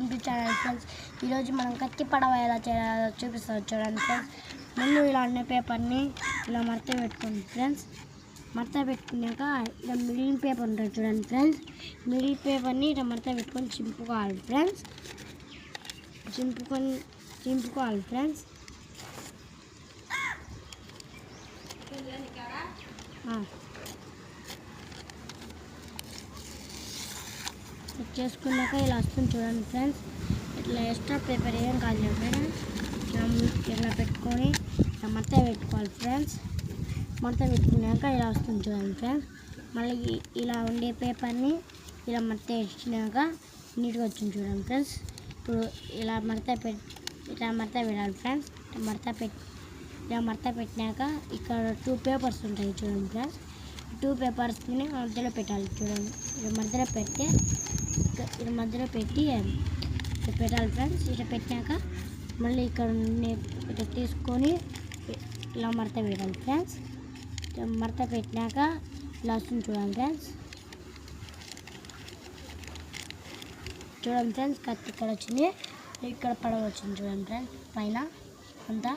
Welcome to channel friends. ఈరోజు మనం కత్తి పడవ ఎలా చేయాలో చూపిస్తాను చూడండి ఫ్రెండ్స్. ముందు ఇలా అన్న పేపర్ని ఇలా మడత పెట్టుకోండి ఫ్రెండ్స్. మడత పెట్టుకున్నాక ఇలా మిడిల్ పేపర్ ఉంటుంది చూడండి ఫ్రెండ్స్. మిడిల్ పేపర్ని ఇలా మడత పెట్టుకొని చింపుకోవాలి ఫ్రెండ్స్. చింపుకోవాలి ఫ్రెండ్స్. చేసుకున్నాక ఇలా వస్తుంది చూడండి ఫ్రెండ్స్. ఇట్లా ఎక్స్ట్రా పేపర్ ఏం కాదు ఫ్రెండ్స్. ఇలా పెట్టుకొని ఇలా మడత పెట్టుకోవాలి ఫ్రెండ్స్. మడత పెట్టుకున్నాక ఇలా వస్తుంది చూడండి ఫ్రెండ్స్. మళ్ళీ ఇలా ఉండే పేపర్ని ఇలా మడత వేసినాక నీట్గా వచ్చింది చూడండి ఫ్రెండ్స్. ఇప్పుడు ఇలా మడత పెట్టాలి ఫ్రెండ్స్. ఇలా మడత పెట్టినాక ఇక్కడ 2 పేపర్స్ ఉంటాయి చూడండి ఫ్రెండ్స్. 2 పేపర్స్ని మధ్యలో పెట్టాలి చూడండి. ఇలా మధ్యలో పెట్టి పెట్టాలి ఫ్రెండ్స్. ఇలా పెట్టినాక మళ్ళీ ఇక్కడ ఇట్లా తీసుకొని ఇలా మడత పెట్టాలి ఫ్రెండ్స్. మడత పెట్టినాక ఇలా వస్తుంది చూడండి ఫ్రెండ్స్. కత్తి ఇక్కడ వచ్చింది, ఇక్కడ పడవ వచ్చింది చూడండి ఫ్రెండ్స్. పైన అంతా